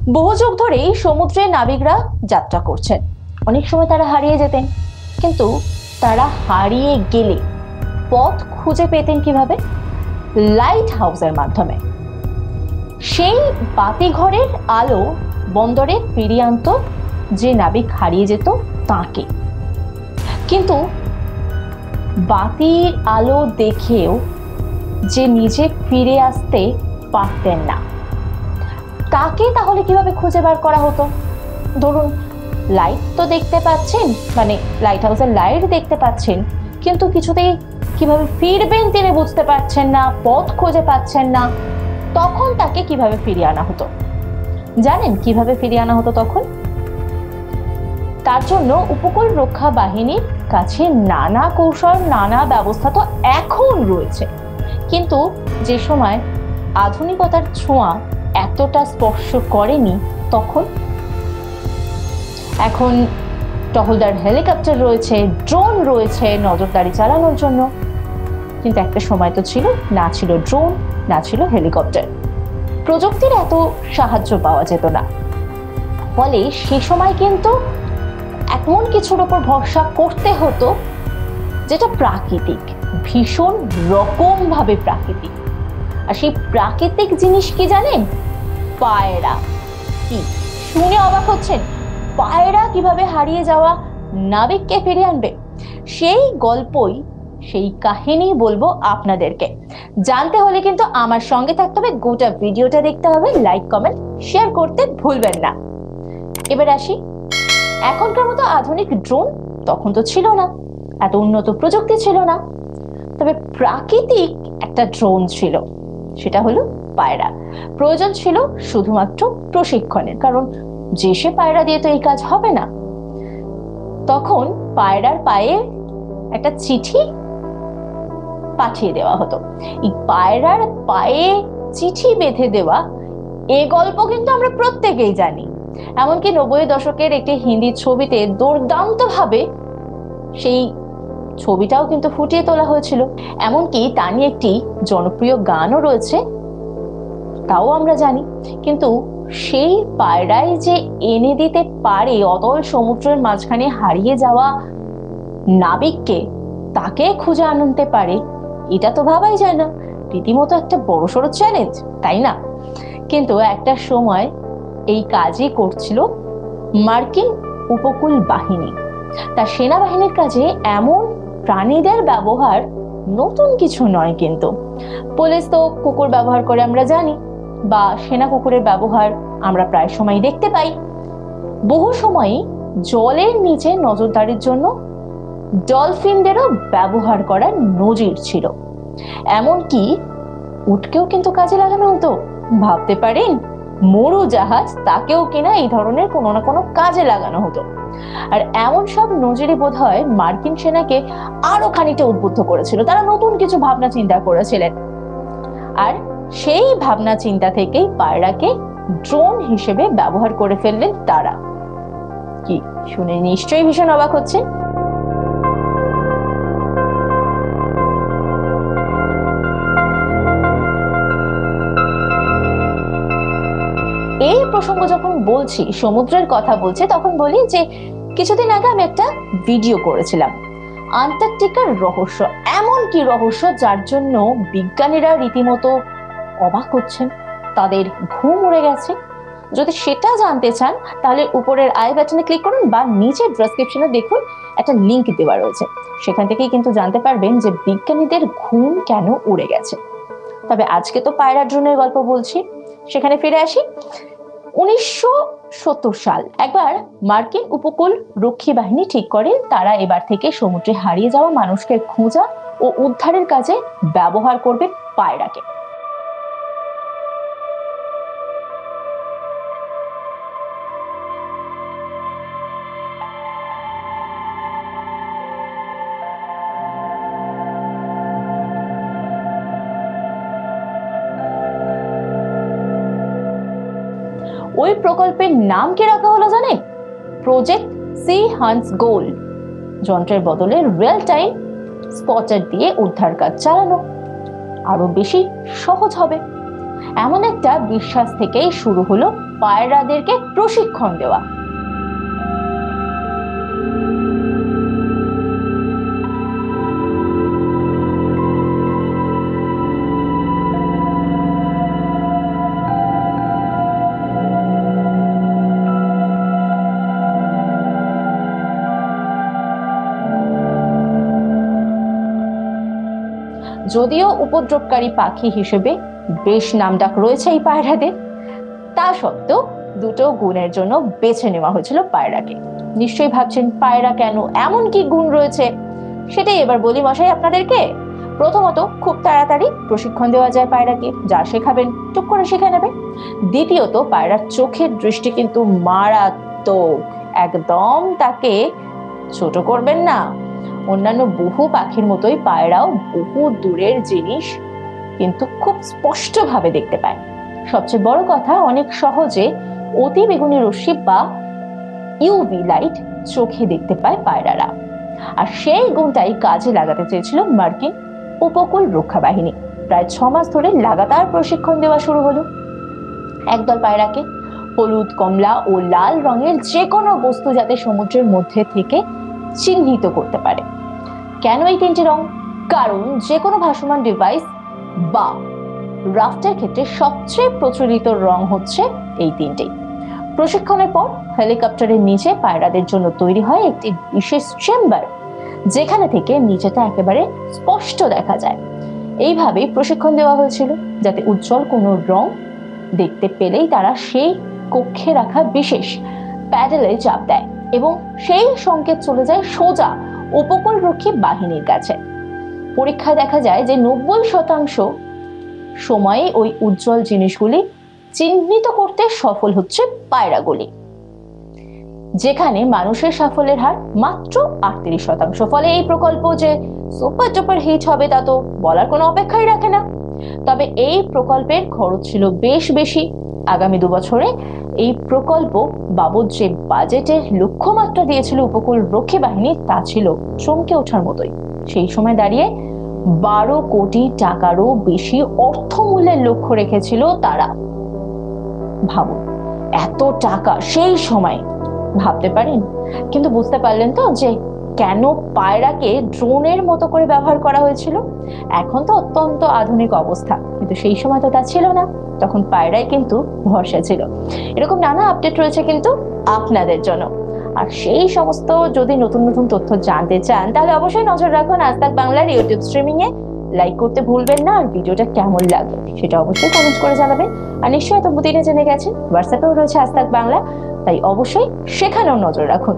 বহু যুগ ধরেই সমুদ্রে নাবিকরা যাত্রা করছেন। অনেক সময় তারা হারিয়ে যেতেন, কিন্তু তারা হারিয়ে গেলে পথ খুঁজে পেতেন কিভাবে? লাইট হাউসের মাধ্যমে। সেই বাতিঘরের আলো বন্দরে ফিরিয়ে আনত যে নাবিক হারিয়ে যেত তাকে। কিন্তু বাতির আলো দেখেও যে নিজে ফিরে আসতে পারতেন না, তাকে তাহলে কিভাবে খুঁজে বার করা হতো? ধরুন, লাইট তো দেখতে পাচ্ছেন, মানে লাইট হাউসের লাইট দেখতে পাচ্ছেন, কিন্তু কিছুতেই কিভাবে ফিরবেন তিনি বুঝতে পারছেন না, পথ খুঁজে পাচ্ছেন না। তখন তাকে কিভাবে ফিরিয়ে আনা হতো? জানেন কিভাবে ফিরিয়ে আনা হতো তখন? তার জন্য উপকূল রক্ষা বাহিনীর কাছে নানা কৌশল, নানা ব্যবস্থা তো এখন রয়েছে, কিন্তু যে সময় আধুনিকতার ছোঁয়া এতটা স্পর্শ করেনি তখন। এখন টহলদার হেলিকপ্টার রয়েছে, ড্রোন রয়েছে নজরদারি চালানোর জন্য, কিন্তু একটা সময় তো ছিল না, ছিল ড্রোন, না ছিল হেলিকপ্টার। প্রযুক্তির এত সাহায্য পাওয়া যেত না, ফলে সে সময় কিন্তু এমন কিছুর উপর ভরসা করতে হতো যেটা প্রাকৃতিক, ভীষণ রকম ভাবে প্রাকৃতিক। আর সেই প্রাকৃতিক জিনিস কি জানেন? পায়রা। কি শুনে অবাক হচ্ছেন? পায়রা কিভাবে হারিয়ে যাওয়া নাবিককে ফিরিয়ে আনবে? সেই গল্পই, সেই কাহিনী বলবো আপনাদেরকে। জানতে হলে কিন্তু আমার সঙ্গে থাকতে হবে, গোটা ভিডিওটা দেখতে হবে, লাইক কমেন্ট শেয়ার করতে ভুলবেন না। এবার আসি, এখনকার মতো আধুনিক ড্রোন তখন তো ছিল না, এত উন্নত প্রযুক্তি ছিল না, তবে প্রাকৃতিক একটা ড্রোন ছিল, সেটা হলো পায়রা। প্রয়োজন ছিল শুধুমাত্র প্রশিক্ষণের, কারণ যে সে পায়রা দিয়ে তো এই কাজ হবে না। তখন পায়রার পায়ে একটা চিঠি পাঠিয়ে দেওয়া হতো। এই পায়রার পায়ে চিঠি বেঁধে দেওয়া, এই গল্প কিন্তু আমরা প্রত্যেকেই জানি। এমনকি 90 দশকের একটি হিন্দি ছবিতে দুর্দান্ত ভাবে সেই ছবিটাও কিন্তু ফুটিয়ে তোলা হয়েছিল। এমনকি তা নিয়ে একটি জনপ্রিয় গানও রয়েছে, তাও আমরা জানি। কিন্তু সেই পায়রাই যে এনে দিতে পারে অতল সমুদ্রের মাঝখানে হারিয়ে যাওয়া নাবিককে, তাকে খুঁজে আনতে পারে, এটা তো ভাবাই যায় না। রীতিমতো একটা বড়সড় চ্যালেঞ্জ, তাই না? কিন্তু একটা সময় এই কাজই করছিল মার্কিন উপকূল বাহিনী। তার সেনাবাহিনীর কাজে এমন প্রাণীদের ব্যবহার নতুন কিছু নয়। কিন্তু পুলিশ তো কুকুর ব্যবহার করে আমরা জানি, বা সেনা কুকুরের ব্যবহার আমরা প্রায় সময় দেখতে পাই। বহু সময়ই জলের নিচে নজরদারির জন্য ডলফিনদেরও ব্যবহার করার নজির ছিল। এমনকি উটকেও কিন্তু কাজে লাগানো হতো। ভাবতে পারেন, মরু জাহাজ, তাকেও কিনা এই ধরনের কোনো না কোনো কাজে লাগানো হতো। আর এমন সব নজিরই বোধহয় মার্কিন সেনাকে আরো খানিকটা উদ্বুদ্ধ করেছিল। তারা নতুন কিছু ভাবনা চিন্তা করেছিলেন, আর সেই ভাবনা চিন্তা থেকেই পায়রাকে ড্রোন হিসেবে ব্যবহার করে ফেললেন তারা। কি শুনে নিশ্চয়ই ভীষণ অবাক হচ্ছে। এই প্রসঙ্গ যখন বলছি, সমুদ্রের কথা বলছি, তখন বলি যে কিছুদিন আগে আমি একটা ভিডিও করেছিলাম আন্টার্কটিকার রহস্য। এমন কি রহস্য যার জন্য বিজ্ঞানীরা রীতিমতো অবাক হচ্ছেন, তাদের ঘুম উড়ে গেছে। যদি সেটা জানতে চান তাহলে উপরের আই বাটনে ক্লিক করুন, বা নিচের ডেসক্রিপশনে দেখুন একটা লিংক দেওয়া রয়েছে, সেখান থেকেই কিন্তু জানতে পারবেন যে বিজ্ঞানীদের ঘুম কেন উড়ে গেছে। তবে আজকে তো পায়রা ড্রোনের গল্প বলছি, সেখানে ফিরে আসি। 1970 সাল একবার মার্কিন উপকূল রক্ষী বাহিনী ঠিক করেন তারা এবার থেকে সমুদ্রে হারিয়ে যাওয়া মানুষকে খোঁজা ও উদ্ধারের কাজে ব্যবহার করবে পায়রাকে। ওই প্রকল্পের নাম কি রাখা হলো জানেন? Project sea hunts gold. যন্ত্রের বদলে রিয়েল টাইম স্পটার দিয়ে উদ্ধার কাজ চালানো আরো বেশি সহজ হবে। এমন একটা বিশ্বাস থেকেই শুরু হলো পায়রাদেরকে প্রশিক্ষণ দেওয়া। যদিও উপদ্রবকারী পাখি হিসেবে বেশ নামডাক রয়েছে এই পায়রাদের, তা সত্ত্বেও দুটো গুণের জন্য বেছে নেওয়া হয়েছিল পায়রাকে। নিশ্চয়ই ভাবছেন পায়রা কেন, এমন কি গুণ রয়েছে? সেটাই এবার বলি মশাই আপনাদেরকে। প্রথমত, খুব তাড়াতাড়ি প্রশিক্ষণ দেওয়া যায় পায়রাকে, যা শেখাবেন টুক করে শিখে নেবে। দ্বিতীয়ত, পায়রার চোখের দৃষ্টি কিন্তু মারাত্মক, একদম তাকে ছোট করবেন না। অন্যান্য বহু পাখির মতোই পায়রাও বহু দূরের জিনিস কিন্তু খুব স্পষ্টভাবে দেখতে পায়। সবচেয়ে বড় কথা, অনেক সহজে অতি বেগুনি রশ্মি বা ইউভি লাইট চোখে দেখতে পায় পায়রারা। আর সেই গুণটাই কাজে লাগাতে চেয়েছিল মার্কিন উপকূল রক্ষা বাহিনী। প্রায় 6 মাস ধরে লাগাতার প্রশিক্ষণ দেওয়া শুরু হলো। একদল পায়রাকে হলুদ, কমলা ও লাল রঙের যে কোনো বস্তু যাতে সমুদ্রের মধ্যে থেকে চিহ্নিত করতে পারে। কেন এই 3টি রং? কারণ যে কোনো ভাসমান ডিভাইস বা রাফটের ক্ষেত্রে সবচেয়ে প্রচলিত রং হচ্ছে এই 3টি। প্রশিক্ষণের পর হেলিকপ্টারের নিচে পায়রাদের জন্য তৈরি হয় একটি বিশেষ চেম্বার, যেখানে থেকে নিচেটা একেবারে স্পষ্ট দেখা যায়। এইভাবেই প্রশিক্ষণ দেওয়া হয়েছিল যাতে উজ্জ্বল কোনো রং দেখতে পেলেই তারা সেই কক্ষে রাখা বিশেষ প্যাডেলে চাপ দেয় এবং সেই সংকেত চলে যায় সোজা উপকূলরক্ষী বাহিনীর কাছে। পরীক্ষায় দেখা যায় যে 90% সময়ে ওই উজ্জ্বল জিনিসগুলি চিহ্নিত করতে সফল হচ্ছে পায়রাগুলি, যেখানে মানুষের সাফল্যের হার মাত্র 38%। ফলে এই প্রকল্প যে সুপার ডুপার হিট হবে তা তো বলার কোনো অপেক্ষাই রাখে না। তবে এই প্রকল্পের খরচ ছিল বেশ বেশি। আগামী 2 বছরে এই প্রকল্প বাবদ যে বাজেটের লক্ষ্যমাত্রা দিয়েছিল উপকূল রক্ষী বাহিনী, তা ছিল চমকে ওঠার মতোই। সেই সময় দাঁড়িয়ে 12 কোটি টাকারও বেশি অর্থমূল্যের লক্ষ্য রেখেছিল তারা। ভাবুন, এত টাকা সেই সময়, ভাবতে পারেন? কিন্তু বুঝতে পারলেন তো যে কেন পায়রাকে ড্রোনের মতো করে ব্যবহার করা হয়েছিল? এখন তো অত্যন্ত আধুনিক অবস্থা, কিন্তু সেই সময় তো তা ছিল না। তখন পায়রাই কিন্তু ভরসা ছিল। এরকম নানা আপডেট রয়েছে কিন্তু আপনাদের জন্য। আর সেই সমস্ত যদি নতুন নতুন তথ্য জানতে চান, তাহলে অবশ্যই নজর রাখুন আজ তাক বাংলার ইউটিউব স্ট্রিমিং এ। লাইক করতে ভুলবেন না, আর ভিডিওটা কেমন লাগলো সেটা অবশ্যই কমেন্ট করে জানাবেন। আর নিশ্চয়ই এত বুঝে জেনে গেছেন হোয়াটসঅ্যাপেও রয়েছে আজ তাক বাংলা, তাই অবশ্যই সেখানেও নজর রাখুন।